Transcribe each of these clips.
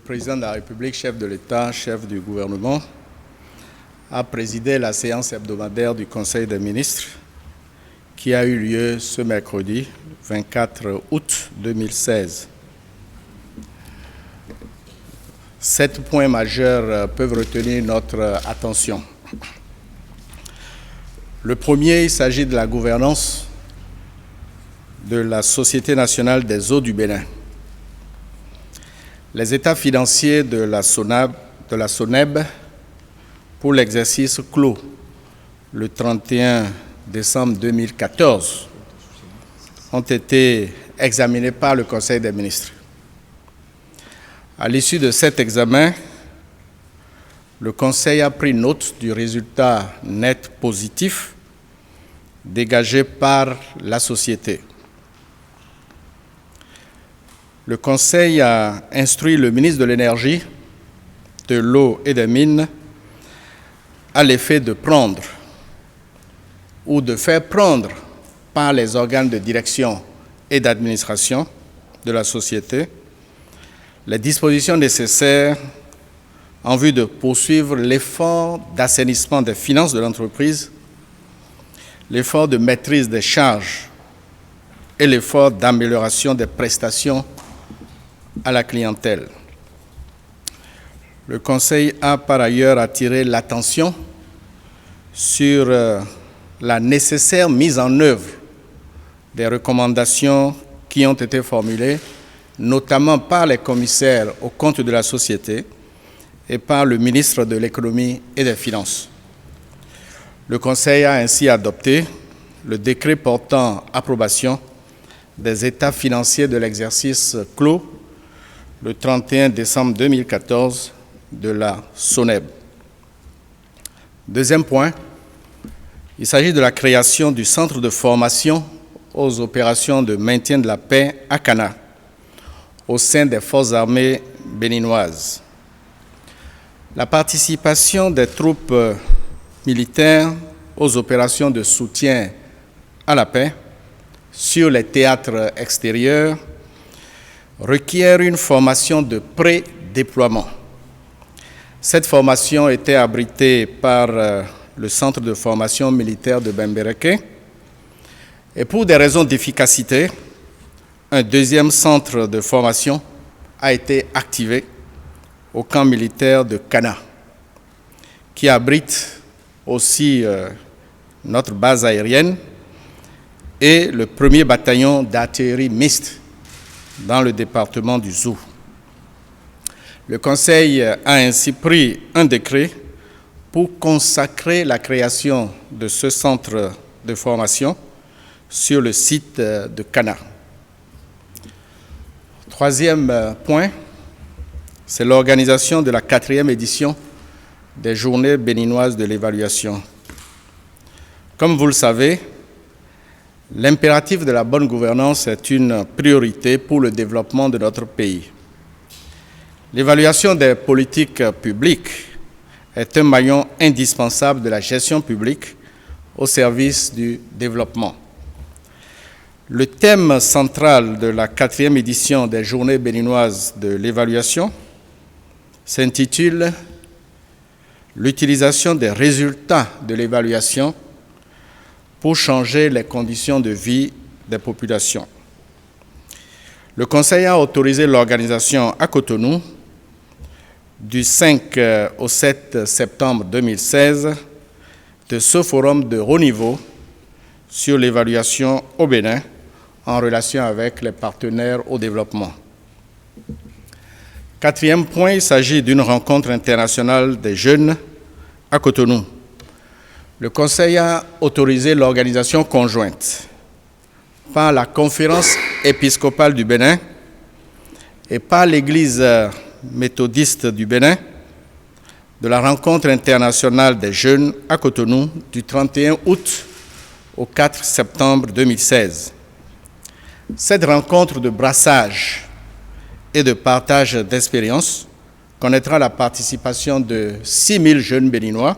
président de la République, chef de l'État, chef du gouvernement, a présidé la séance hebdomadaire du Conseil des ministres qui a eu lieu ce mercredi 24 août 2016. 7 points majeurs peuvent retenir notre attention. Le premier, il s'agit de la gouvernance de la Société nationale des eaux du Bénin. Les états financiers de la SONEB pour l'exercice clos le 31 décembre 2014 ont été examinés par le Conseil des ministres. À l'issue de cet examen, le Conseil a pris note du résultat net positif dégagé par la société. Le Conseil a instruit le ministre de l'Énergie, de l'Eau et des Mines à l'effet de prendre ou de faire prendre par les organes de direction et d'administration de la société les dispositions nécessaires en vue de poursuivre l'effort d'assainissement des finances de l'entreprise, l'effort de maîtrise des charges et l'effort d'amélioration des prestations à la clientèle. Le Conseil a par ailleurs attiré l'attention sur la nécessaire mise en œuvre des recommandations qui ont été formulées, notamment par les commissaires aux comptes de la société et par le ministre de l'Économie et des Finances. Le Conseil a ainsi adopté le décret portant approbation des états financiers de l'exercice clos le 31 décembre 2014 de la SONEB. Deuxième point, il s'agit de la création du centre de formation aux opérations de maintien de la paix à Cana, au sein des forces armées béninoises. La participation des troupes militaires aux opérations de soutien à la paix sur les théâtres extérieurs requiert une formation de pré-déploiement. Cette formation était abritée par le centre de formation militaire de Bembereke et pour des raisons d'efficacité, un deuxième centre de formation a été activé au camp militaire de Cana, qui abrite aussi notre base aérienne et le premier bataillon d'artillerie mixte dans le département du Zou. Le Conseil a ainsi pris un décret pour consacrer la création de ce centre de formation sur le site de Cana. Troisième point, c'est l'organisation de la 4e édition des Journées béninoises de l'évaluation. Comme vous le savez, l'impératif de la bonne gouvernance est une priorité pour le développement de notre pays. L'évaluation des politiques publiques est un maillon indispensable de la gestion publique au service du développement. Le thème central de la 4e édition des Journées béninoises de l'évaluation s'intitule « L'utilisation des résultats de l'évaluation pour changer les conditions de vie des populations ». Le Conseil a autorisé l'organisation à Cotonou du 5 au 7 septembre 2016 de ce forum de haut niveau sur l'évaluation au Bénin en relation avec les partenaires au développement. Quatrième point, il s'agit d'une rencontre internationale des jeunes à Cotonou. Le Conseil a autorisé l'organisation conjointe par la Conférence épiscopale du Bénin et par l'Église méthodiste du Bénin de la rencontre internationale des jeunes à Cotonou du 31 août au 4 septembre 2016. Cette rencontre de brassage et de partage d'expériences connaîtra la participation de 6 000 jeunes béninois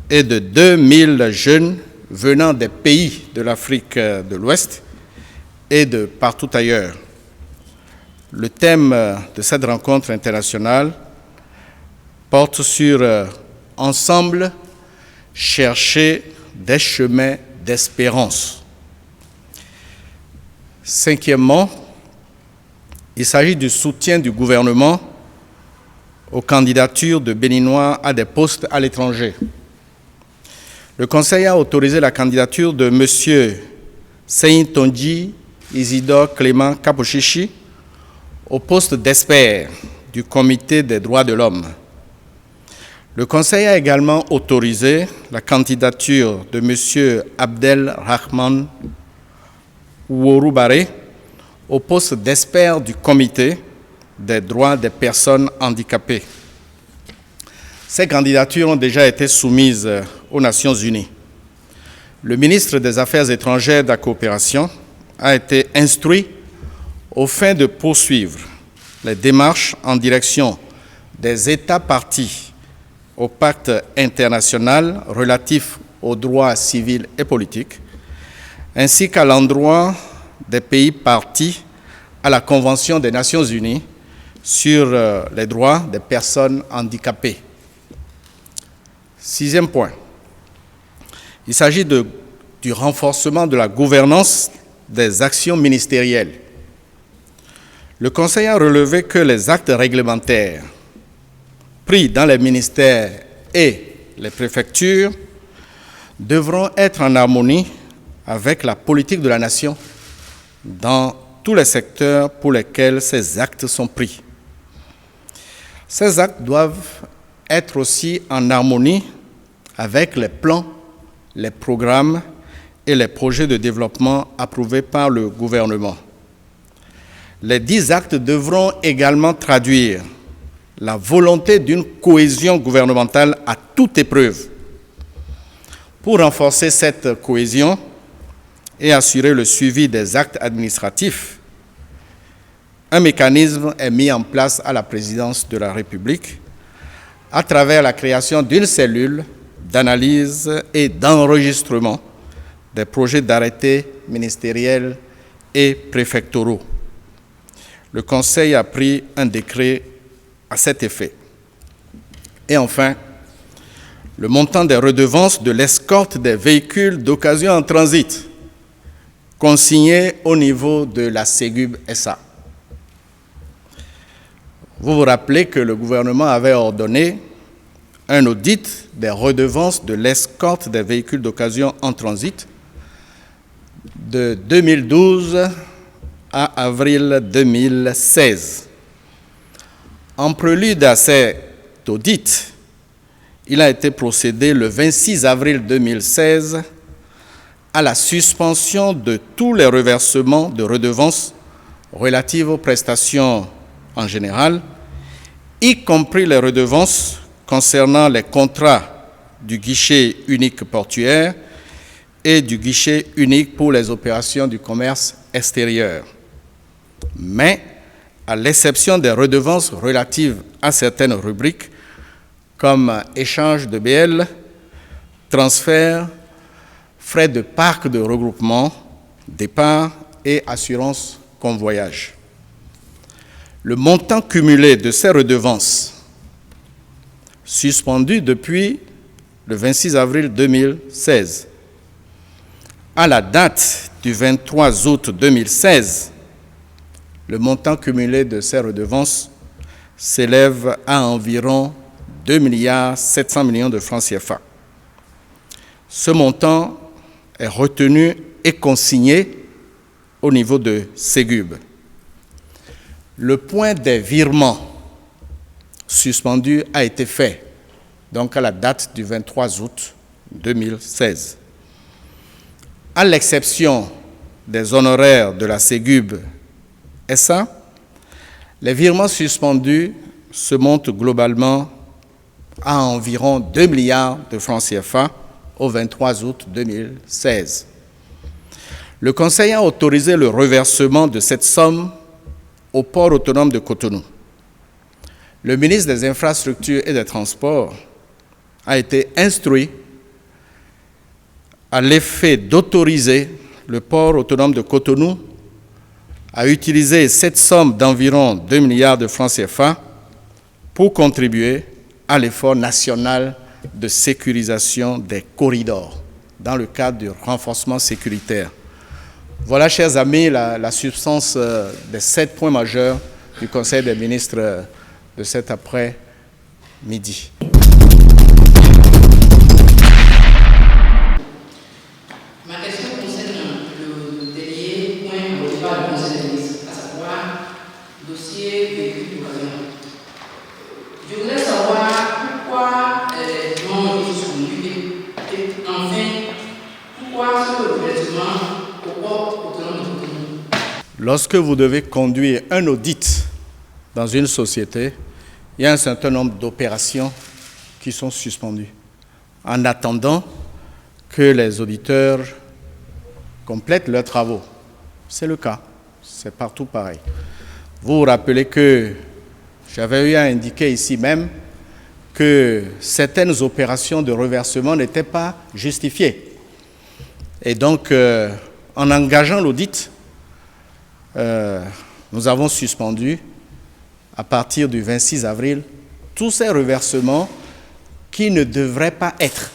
et de 2 000 jeunes venant des pays de l'Afrique de l'Ouest et de partout ailleurs. Le thème de cette rencontre internationale porte sur Ensemble, chercher des chemins d'espérance. Cinquièmement, il s'agit du soutien du gouvernement aux candidatures de Béninois à des postes à l'étranger. Le Conseil a autorisé la candidature de M. Seyntondji Isidore Clément Kapochichi au poste d'expert du Comité des droits de l'homme. Le Conseil a également autorisé la candidature de M. Abdel Rahman Ouoroubare au poste d'expert du Comité des droits des personnes handicapées. Ces candidatures ont déjà été soumises aux Nations Unies. Le ministre des Affaires étrangères et de la coopération a été instruit aux fins de poursuivre les démarches en direction des États parties au pacte international relatif aux droits civils et politiques, ainsi qu'à l'endroit des pays parties à la Convention des Nations Unies sur les droits des personnes handicapées. Sixième point, il s'agit du renforcement de la gouvernance des actions ministérielles. Le Conseil a relevé que les actes réglementaires pris dans les ministères et les préfectures devront être en harmonie avec la politique de la nation dans tous les secteurs pour lesquels ces actes sont pris. Ces actes doivent être aussi en harmonie avec les plans, les programmes et les projets de développement approuvés par le gouvernement. Les 10 actes devront également traduire la volonté d'une cohésion gouvernementale à toute épreuve. Pour renforcer cette cohésion et assurer le suivi des actes administratifs, un mécanisme est mis en place à la présidence de la République à travers la création d'une cellule d'analyse et d'enregistrement des projets d'arrêtés ministériels et préfectoraux. Le Conseil a pris un décret à cet effet. Et enfin, le montant des redevances de l'escorte des véhicules d'occasion en transit, consignés au niveau de la Ségub SA. Vous vous rappelez que le gouvernement avait ordonné un audit des redevances de l'escorte des véhicules d'occasion en transit de 2012 à avril 2016. En prélude à cet audit, il a été procédé le 26 avril 2016 à la suspension de tous les reversements de redevances relatives aux prestations en général, y compris les redevances concernant les contrats du guichet unique portuaire et du guichet unique pour les opérations du commerce extérieur. Mais, à l'exception des redevances relatives à certaines rubriques, comme échange de BL, transfert, frais de parc de regroupement, départ et assurance convoyage. Le montant cumulé de ces redevances, suspendues depuis le 26 avril 2016, à la date du 23 août 2016, le montant cumulé de ces redevances s'élève à environ 2,7 milliards de francs CFA. Ce montant est retenu et consigné au niveau de Ségub. Le point des virements suspendus a été fait, donc à la date du 23 août 2016. À l'exception des honoraires de la Ségub SA, les virements suspendus se montent globalement à environ 2 milliards de francs CFA au 23 août 2016. Le Conseil a autorisé le reversement de cette somme au port autonome de Cotonou. Le ministre des Infrastructures et des Transports a été instruit à l'effet d'autoriser le port autonome de Cotonou a utilisé cette somme d'environ 2 milliards de francs CFA pour contribuer à l'effort national de sécurisation des corridors dans le cadre du renforcement sécuritaire. Voilà, chers amis, la substance des 7 points majeurs du Conseil des ministres de cet après-midi. Ma question concerne le dernier point au débat du Conseil des ministres, à savoir le dossier véhicule d'occasion. Je voudrais savoir pourquoi non ils sont suspendu et enfin pourquoi ce revêtement au port autonome de Cotonou. Lorsque vous devez conduire un audit dans une société, il y a un certain nombre d'opérations qui sont suspendues en attendant que les auditeurs complètent leurs travaux. C'est le cas, c'est partout pareil. Vous vous rappelez que j'avais eu à indiquer ici même que certaines opérations de reversement n'étaient pas justifiées. Et donc, en engageant l'audit, nous avons suspendu, à partir du 26 avril, tous ces reversements qui ne devraient pas être.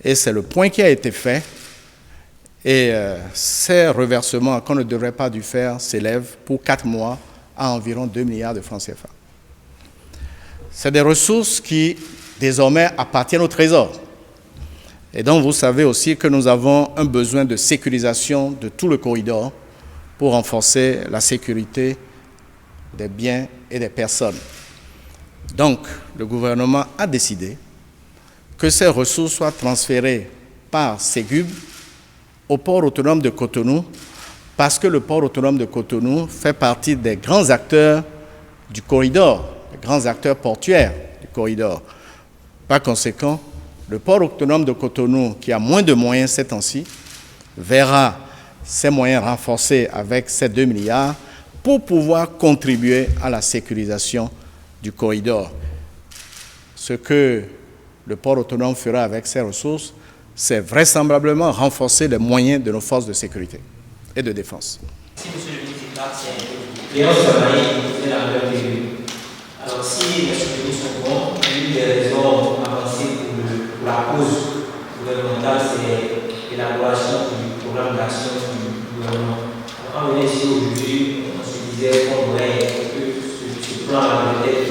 Et c'est le point qui a été fait. Et ces reversements qu'on ne devrait pas dû faire s'élèvent pour 4 mois à environ 2 milliards de francs CFA. C'est des ressources qui, désormais, appartiennent au Trésor. Et donc, vous savez aussi que nous avons un besoin de sécurisation de tout le corridor pour renforcer la sécurité des biens et des personnes. Donc, le gouvernement a décidé que ces ressources soient transférées par Ségub au port autonome de Cotonou, parce que le port autonome de Cotonou fait partie des grands acteurs du corridor, des grands acteurs portuaires du corridor. Par conséquent, le port autonome de Cotonou, qui a moins de moyens ces temps-ci, verra ses moyens renforcés avec ces 2 milliards pour pouvoir contribuer à la sécurisation du corridor. Ce que le port autonome fera avec ses ressources, c'est vraisemblablement renforcer les moyens de nos forces de sécurité et de défense. Si monsieur le ministre Léon Samaï fait la même revue. Alors si les souvenirs sont bons, une des raisons avancées pour la cause gouvernementale, c'est l'élaboration du programme d'action du gouvernement. Quand on est ici aujourd'hui, on se disait qu'on aurait que ce plan avait été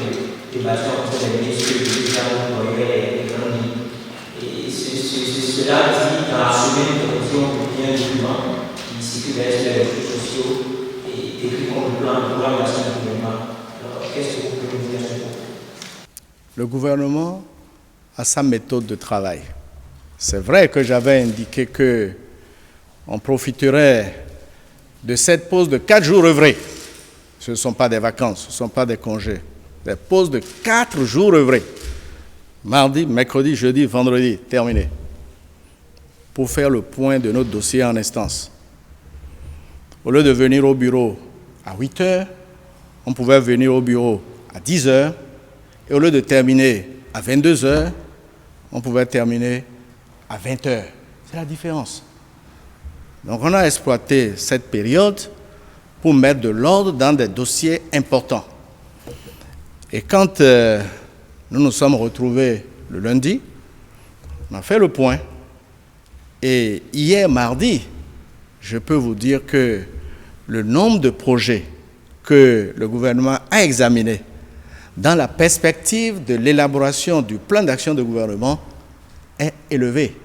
débattu entre les ministres du président pour les grandes lignes. Et cela dit dans la semaine de un document qui circule sur les réseaux sociaux et décrit comme le programme d'action du gouvernement. Alors, qu'est-ce que vous pouvez nous dire sur ça? Le gouvernement a sa méthode de travail. C'est vrai que j'avais indiqué qu'on profiterait de cette pause de 4 jours œuvrés. Ce ne sont pas des vacances, ce ne sont pas des congés. Des pauses de 4 jours œuvrés. Mardi, mercredi, jeudi, vendredi, terminé. Pour faire le point de notre dossier en instance. Au lieu de venir au bureau à 8 heures, on pouvait venir au bureau à 10 heures. Et au lieu de terminer à 22 heures, on pouvait terminer à 20 heures. C'est la différence. Donc on a exploité cette période pour mettre de l'ordre dans des dossiers importants. Et quand nous nous sommes retrouvés le lundi, on a fait le point. Et hier, mardi, je peux vous dire que le nombre de projets que le gouvernement a examinés dans la perspective de l'élaboration du plan d'action de gouvernement est élevé.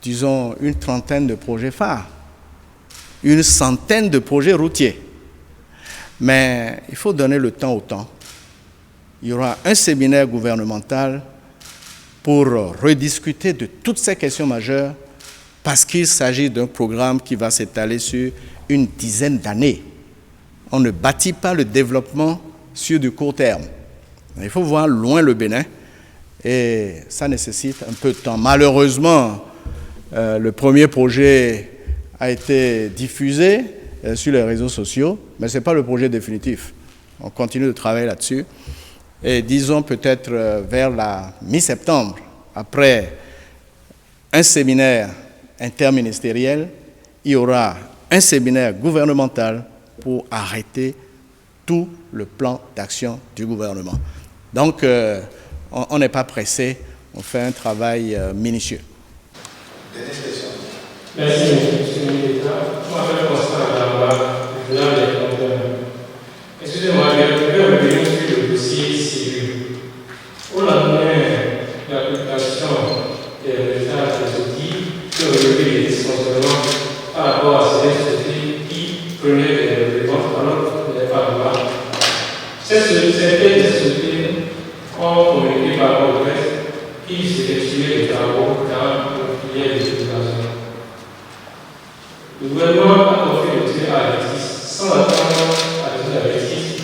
Disons une trentaine de projets phares, une centaine de projets routiers. Mais il faut donner le temps au temps. Il y aura un séminaire gouvernemental pour rediscuter de toutes ces questions majeures parce qu'il s'agit d'un programme qui va s'étaler sur une dizaine d'années. On ne bâtit pas le développement sur du court terme. Il faut voir loin le Bénin et ça nécessite un peu de temps. Malheureusement, le premier projet a été diffusé sur les réseaux sociaux, mais ce n'est pas le projet définitif. On continue de travailler là-dessus. Et disons peut-être vers la mi-septembre, après un séminaire interministériel, il y aura un séminaire gouvernemental pour arrêter tout le plan d'action du gouvernement. Donc, on n'est pas pressé, on fait un travail minutieux. Merci, monsieur le ministre. Je m'appelle Constant Adamba, président des compteurs. Excusez-moi, je vais revenir sur le dossier civil. Au lendemain de l'application des résultats des outils qui ont relevé les dysfonctionnements par rapport à ces sociétés qui prenaient des relèvements alors qu'il n'est pas droit. Certaines sociétés ont communiqué par rapport au presse qui s'effectuaient des travaux dans le filière des utilisations. Le gouvernement a confié le tir à la justice sans attendre à la justice.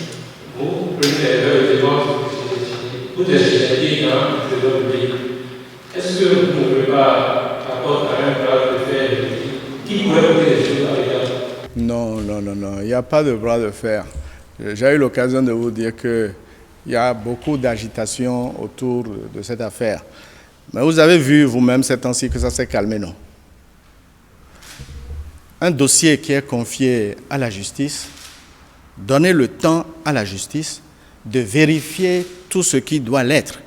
Vous prenez les relèvements ou des sociétés dans le trésor public. Est-ce que vous ne pouvez pas apporter un bras de fer qui pourrait coûter des choses à l'État? Non, il n'y a pas de bras de fer. J'ai eu l'occasion de vous dire qu'il y a beaucoup d'agitation autour de cette affaire. Mais vous avez vu vous-même ces temps-ci que ça s'est calmé, non? Un dossier qui est confié à la justice, donnez le temps à la justice de vérifier tout ce qui doit l'être.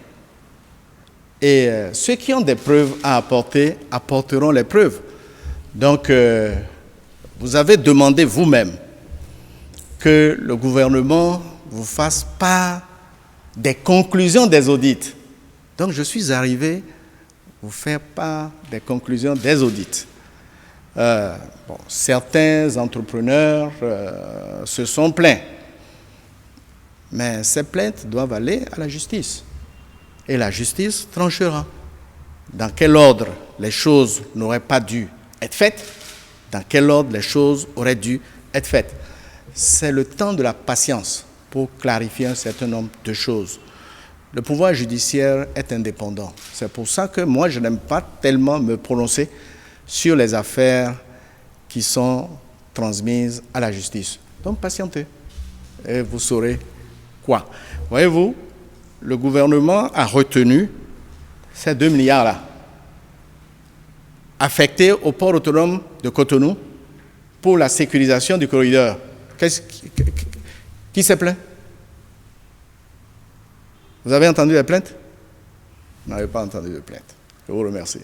Et ceux qui ont des preuves à apporter, apporteront les preuves. Donc, vous avez demandé vous-même que le gouvernement vous fasse part des conclusions des audits. Donc, je suis arrivé vous faire part des conclusions des audits. Certains entrepreneurs se sont plaints, mais ces plaintes doivent aller à la justice. Et la justice tranchera. Dans quel ordre les choses n'auraient pas dû être faites, dans quel ordre les choses auraient dû être faites. C'est le temps de la patience pour clarifier un certain nombre de choses. Le pouvoir judiciaire est indépendant. C'est pour ça que moi, je n'aime pas tellement me prononcer sur les affaires qui sont transmises à la justice. Donc, patientez et vous saurez quoi. Voyez-vous, le gouvernement a retenu ces 2 milliards-là, affectés au port autonome de Cotonou pour la sécurisation du corridor. Qui s'est plaint? Vous avez entendu les plaintes? Vous n'avez pas entendu de plainte. Je vous remercie.